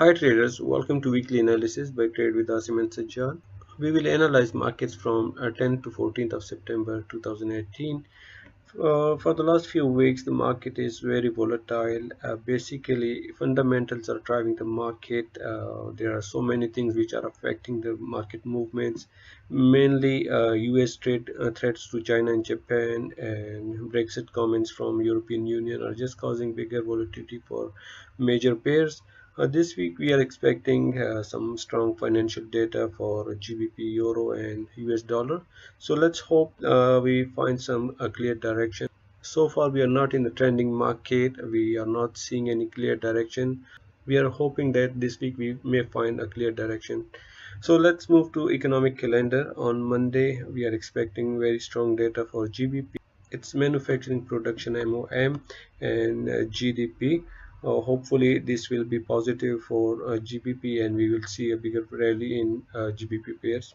Hi traders, welcome to weekly analysis by Trade with Asim and Sajjad. We will analyze markets from 10th to 14th of September 2018. For the last few weeks, the market is very volatile. Basically, fundamentals are driving the market. There are so many things which are affecting the market movements. Mainly, US trade threats to China and Japan and Brexit comments from European Union are just causing bigger volatility for major pairs. This week, we are expecting some strong financial data for GBP, Euro, and US dollar. So let's hope we find some clear direction. So far, we are not in the trending market. We are not seeing any clear direction. We are hoping that this week we may find a clear direction. So let's move to economic calendar. On Monday, we are expecting very strong data for GBP. It's manufacturing production MOM and GDP. Hopefully, this will be positive for GBP and we will see a bigger rally in GBP pairs.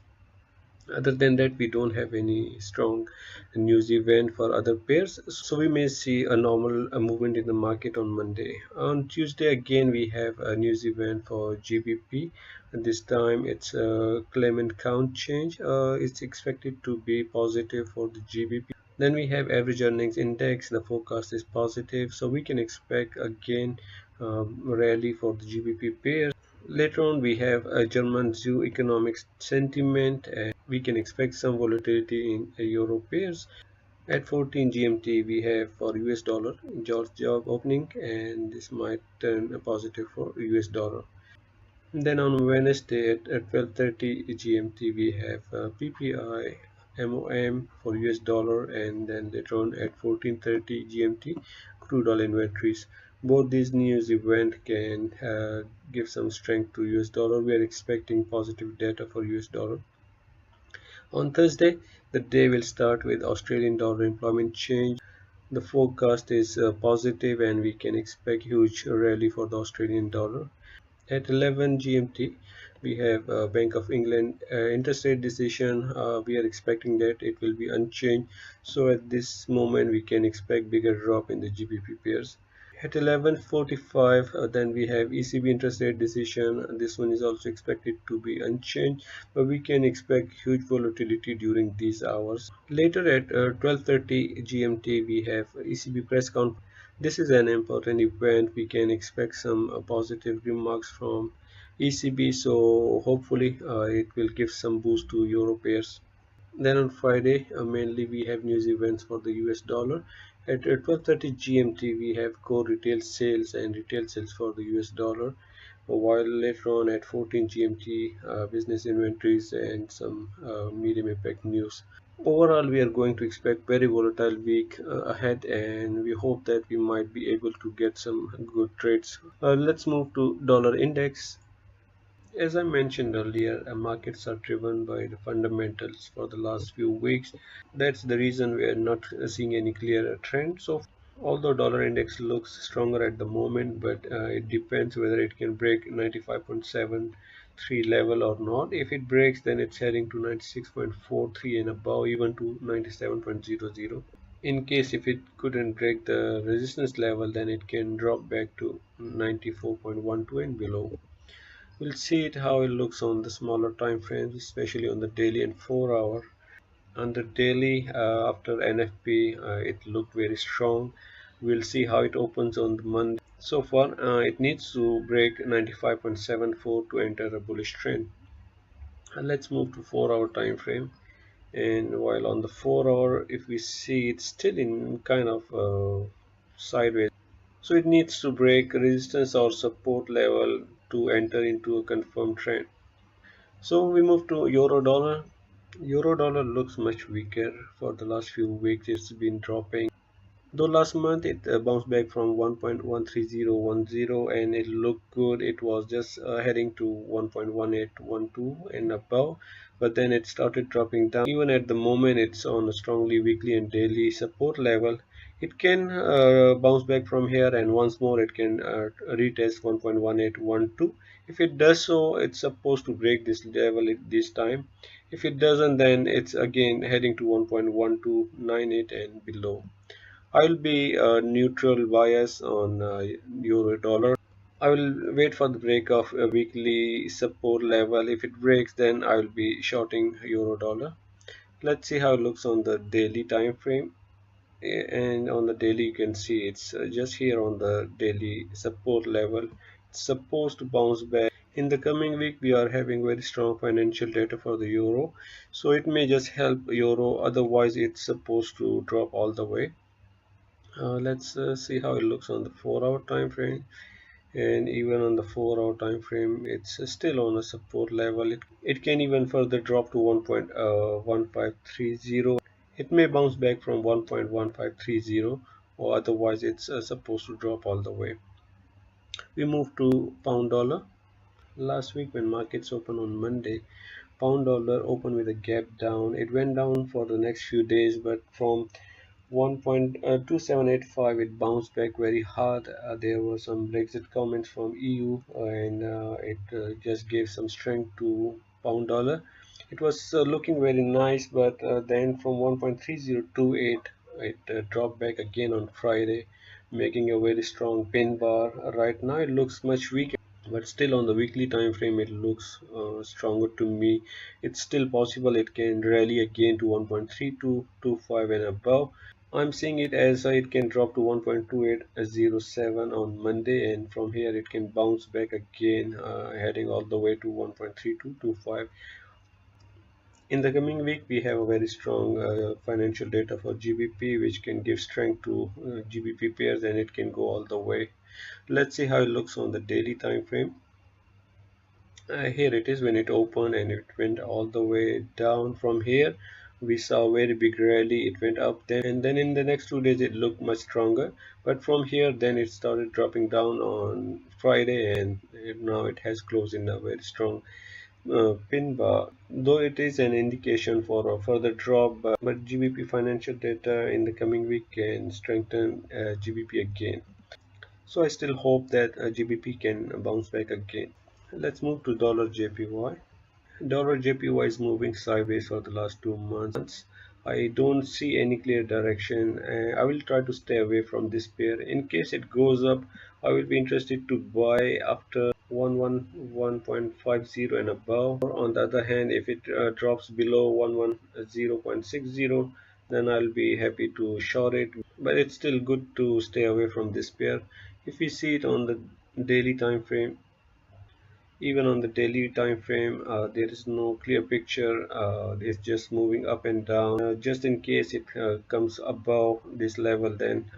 Other than that, we don't have any strong news event for other pairs, so we may see a normal movement in the market on Monday. On Tuesday again we have a news event for GBP, and this time it's a claimant count change. It's expected to be positive for the GBP. Then we have average earnings index. The forecast is positive, so we can expect again rally for the GBP pair. Later on, we have a German zoo economic sentiment, and we can expect some volatility in euro pairs. At 14 GMT, we have for US dollar job opening, and this might turn a positive for US dollar. Then on Wednesday at 12:30 GMT, we have PPI MOM for US dollar, and then later on at 14:30 GMT, crude oil inventories. Both these news events can give some strength to US dollar. We are expecting positive data for US dollar. On Thursday, the day will start with Australian dollar employment change. The forecast is positive, and we can expect huge rally for the Australian dollar. At 11 GMT, we have Bank of England interest rate decision. We are expecting that it will be unchanged. So at this moment, we can expect bigger drop in the GBP pairs. At 11:45, then we have ECB interest rate decision. This one is also expected to be unchanged, but we can expect huge volatility during these hours. Later at 12:30 GMT, we have ECB press conference. This is an important event. We can expect some positive remarks from ECB, so hopefully it will give some boost to euro pairs. Then on Friday, mainly we have news events for the US dollar. At 12:30 GMT, we have core retail sales and retail sales for the US dollar, while later on at 14 GMT, business inventories and some medium impact news. Overall, we are going to expect very volatile week ahead, and we hope that we might be able to get some good trades. Let's move to dollar index. As I mentioned earlier, markets are driven by the fundamentals for the last few weeks. That's the reason we are not seeing any clear trend. So, although dollar index looks stronger at the moment, but it depends whether it can break 95.73 level or not. If it breaks, then it's heading to 96.43 and above, even to 97.00. In case if it couldn't break the resistance level, then it can drop back to 94.12 and below. We'll see it how it looks on the smaller time frames, especially on the daily and 4 hour. On the daily, after NFP, it looked very strong. We'll see how it opens on the Monday. So far, it needs to break 95.74 to enter a bullish trend. Let's move to 4 hour time frame. And while on the 4 hour, if we see it's still in kind of sideways, so it needs to break resistance or support level to enter into a confirmed trend. So we move to euro dollar. Euro dollar looks much weaker. For the last few weeks it's been dropping, though last month it bounced back from 1.13010 and it looked good. It was just heading to 1.1812 and above, but then it started dropping down. Even at the moment it's on a strongly weekly and daily support level. It can bounce back from here, and once more it can retest 1.1812. If it does so, it's supposed to break this level at this time. If it doesn't, then it's again heading to 1.1298 and below. I'll be neutral bias on euro dollar. I will wait for the break of a weekly support level. If it breaks, then I will be shorting euro dollar. Let's see how it looks on the daily time frame. And on the daily you can see it's just here on the daily support level. It's supposed to bounce back in the coming week. We are having very strong financial data for the euro, so it may just help euro, otherwise it's supposed to drop all the way. Let's see how it looks on the 4-hour time frame. And even on the 4-hour time frame, it's still on a support level. It can even further drop to 1.1530. It may bounce back from 1.1530, or otherwise it's supposed to drop all the way. We move to pound dollar. Last week when markets opened on Monday, pound dollar opened with a gap down. It went down for the next few days, but from 1.2785 it bounced back very hard. There were some Brexit comments from EU, and it just gave some strength to pound dollar. It was looking very nice, but then from 1.3028 it dropped back again on Friday, making a very strong pin bar. Right now it looks much weaker, but still on the weekly time frame it looks stronger to me. It's still possible it can rally again to 1.3225 and above. I'm seeing it as it can drop to 1.2807 on Monday, and from here it can bounce back again, heading all the way to 1.3225. In the coming week, we have a very strong financial data for GBP, which can give strength to GBP pairs, and it can go all the way. Let's see how it looks on the daily time frame. Here it is when it opened and it went all the way down. From here we saw a very big rally. It went up then, and then in the next 2 days it looked much stronger, but from here then it started dropping down on Friday, and now it has closed in a very strong pin bar, though it is an indication for a further drop. But GBP financial data in the coming week can strengthen GBP again, so I still hope that GBP can bounce back again. Let's move to dollar JPY. Dollar JPY is moving sideways for the last 2 months. I don't see any clear direction. I will try to stay away from this pair. In case it goes up, I will be interested to buy after 111.50 and above. On the other hand, if it drops below 110.60, then I'll be happy to short it. But it's still good to stay away from this pair. If we see it on the daily time frame, even on the daily time frame, there is no clear picture. It's just moving up and down. Just in case it comes above this level, then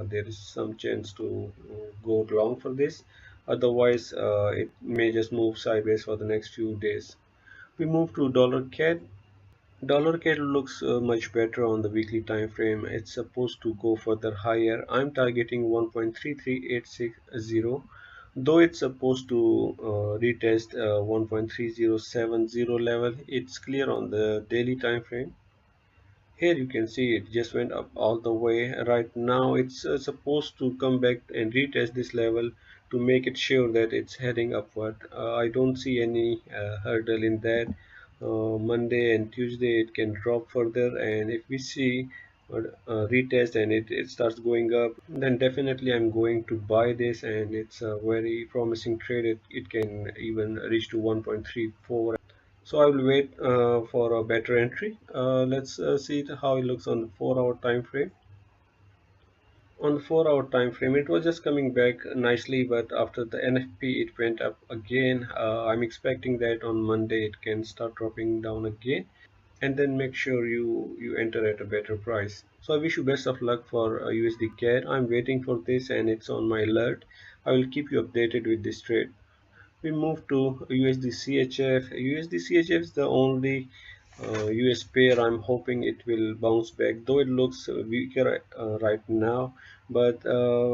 there is some chance to go long for this. Otherwise it may just move sideways for the next few days. We move to dollar CAD. Dollar CAD looks much better on the weekly time frame. It's supposed to go further higher. I'm targeting 1.33860, though it's supposed to retest 1.3070 level. It's clear on the daily time frame. Here you can see it just went up all the way. Right now it's supposed to come back and retest this level to make it sure that it's heading upward. I don't see any hurdle in that. Monday and Tuesday it can drop further, and if we see retest and it starts going up, then definitely I'm going to buy this, and it's a very promising trade. It can even reach to 1.34. So I will wait for a better entry. Let's see how it looks on the 4-hour time frame. On the 4-hour time frame, it was just coming back nicely, but after the NFP it went up again. I'm expecting that on Monday it can start dropping down again, and then make sure you enter at a better price. So I wish you best of luck for USD CAD. I'm waiting for this, and it's on my alert. I will keep you updated with this trade. We move to USD CHF. USD CHF is the only US pair. I'm hoping it will bounce back, though it looks weaker right now, but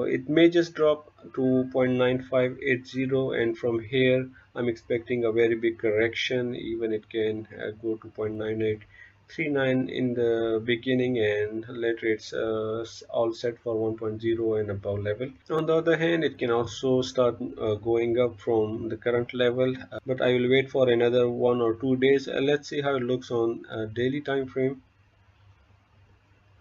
it may just drop to 0.9580, and from here I'm expecting a very big correction. Even it can go to 0.9839 in the beginning, and later it's all set for 1.0 and above level. On the other hand, it can also start going up from the current level, but I will wait for another 1 or 2 days. Let's see how it looks on daily time frame.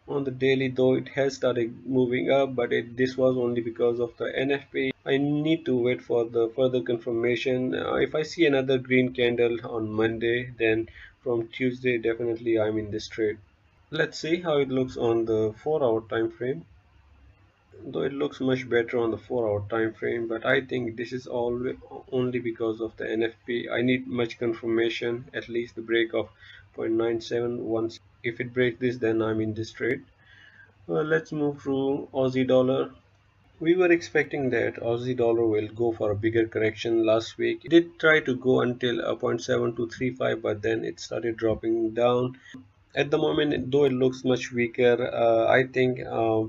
On the daily, though, it has started moving up, but this was only because of the NFP. I need to wait for the further confirmation. If I see another green candle on Monday, then from Tuesday definitely I'm in this trade. Let's see how it looks on the 4-hour time frame. Though it looks much better on the 4-hour time frame, but I think this is all only because of the NFP. I need much confirmation, at least the break of 0.9716. If it breaks this, then I'm in this trade. Let's move to Aussie dollar. We were expecting that Aussie dollar will go for a bigger correction last week. It did try to go until 0.7235, but then it started dropping down. At the moment, though it looks much weaker, I think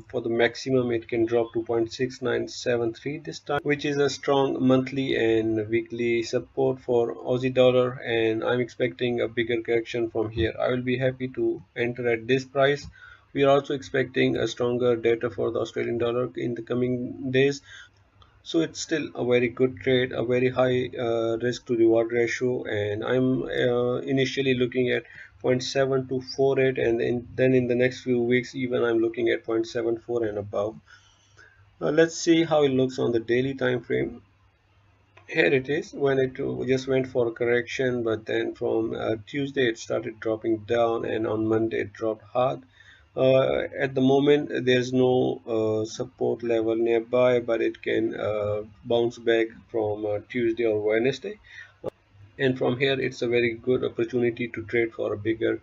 for the maximum it can drop to 0.6973 this time, which is a strong monthly and weekly support for Aussie dollar, and I'm expecting a bigger correction from here. I will be happy to enter at this price. We are also expecting a stronger data for the Australian dollar in the coming days. So it's still a very good trade, a very high risk to reward ratio, and I'm initially looking at 0.7248, and then in the next few weeks even I'm looking at 0.74 and above. Let's see how it looks on the daily time frame. Here it is when it just went for a correction, but then from Tuesday it started dropping down, and on Monday it dropped hard. At the moment there's no support level nearby, but it can bounce back from Tuesday or Wednesday, and from here it's a very good opportunity to trade for a bigger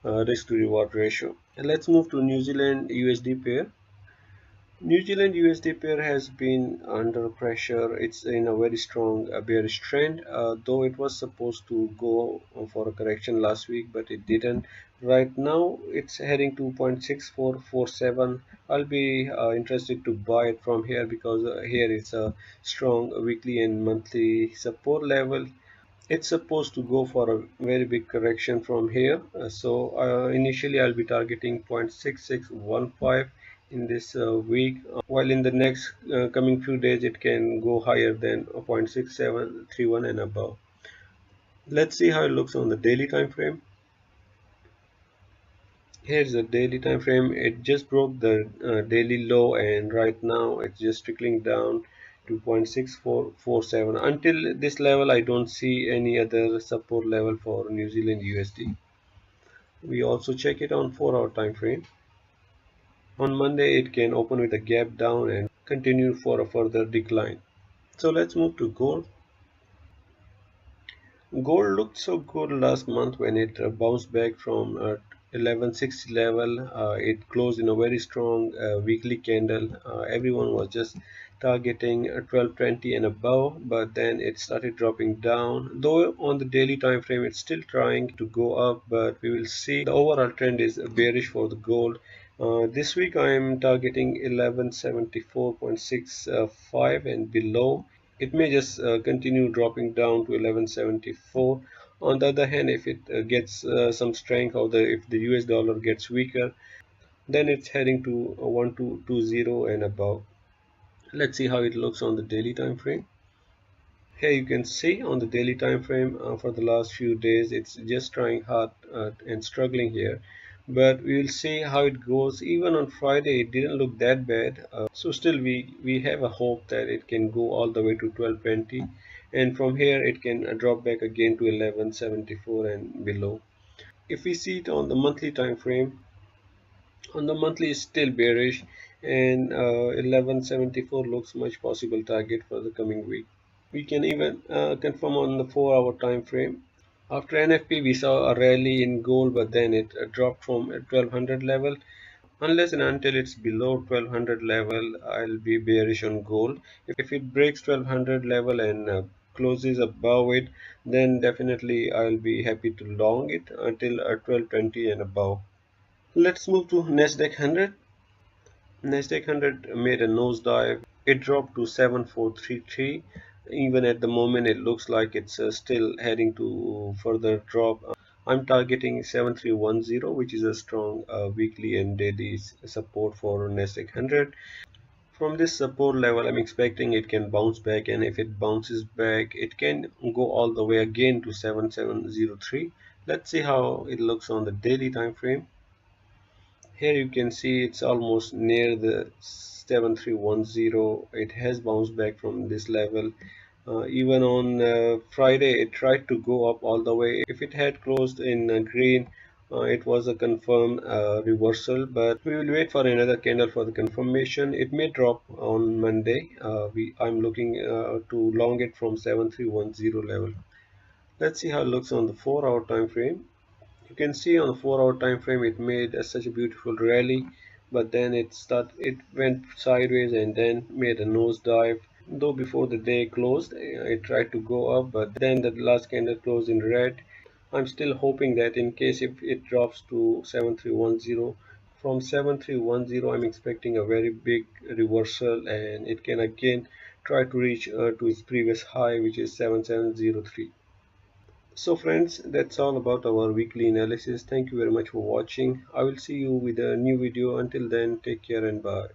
risk to reward ratio. And let's move to New Zealand USD pair. New Zealand USD pair has been under pressure. It's in a very strong bearish trend, though it was supposed to go for a correction last week, but it didn't. Right now, it's heading to 0.6447. I'll be interested to buy it from here because here it's a strong weekly and monthly support level. It's supposed to go for a very big correction from here, so initially I'll be targeting 0.6615 in this week, while in the next coming few days it can go higher than 0.6731 and above. Let's see how it looks on the daily time frame. Here's the daily time frame. It just broke the daily low, and right now it's just trickling down to 0.6447. Until this level I don't see any other support level for New Zealand USD. We also check it on 4-hour time frame. On Monday it can open with a gap down and continue for a further decline. So let's move to gold. Gold looked so good last month when it bounced back from 1160 level. It closed in a very strong weekly candle. Everyone was just targeting 1220 and above, but then it started dropping down. Though on the daily time frame it's still trying to go up, but we will see. The overall trend is bearish for the gold. This week I am targeting 1174.65 and below. It may just continue dropping down to 1174. On the other hand, if it gets some strength, or if the US dollar gets weaker, then it's heading to 1220 and above. Let's see how it looks on the daily time frame. Here you can see on the daily time frame for the last few days it's just trying hard and struggling here, but we will see how it goes. Even on Friday it didn't look that bad, so still we have a hope that it can go all the way to 1220, and from here it can drop back again to 1174 and below. If we see it on the monthly time frame, on the monthly is still bearish, and 1174 looks much possible target for the coming week. We can even confirm on the 4-hour time frame. After NFP we saw a rally in gold, but then it dropped from 1200 level. Unless and until it's below 1200 level, I'll be bearish on gold. If it breaks 1200 level and closes above it, then definitely I'll be happy to long it until 1220 and above. Let's move to Nasdaq 100. Nasdaq 100 made a nosedive. It dropped to 7433. Even at the moment it looks like it's still heading to further drop. I'm targeting 7310, which is a strong weekly and daily support for Nasdaq 100. From this support level I'm expecting it can bounce back, and if it bounces back it can go all the way again to 7703. Let's see how it looks on the daily time frame. Here you can see it's almost near the 7310. It has bounced back from this level. Even on Friday, it tried to go up all the way. If it had closed in green, it was a confirmed reversal, but we will wait for another candle for the confirmation. It may drop on Monday. I'm looking to long it from 7310 level. Let's see how it looks on the 4-hour time frame. You can see on the 4-hour time frame it made such a beautiful rally, but then it went sideways and then made a nosedive. Though before the day closed, it tried to go up, but then the last candle closed in red. I'm still hoping that in case if it drops to 7310, from 7310 I'm expecting a very big reversal, and it can again try to reach to its previous high, which is 7703. So friends, that's all about our weekly analysis. Thank you very much for watching. I will see you with a new video. Until then, take care and bye.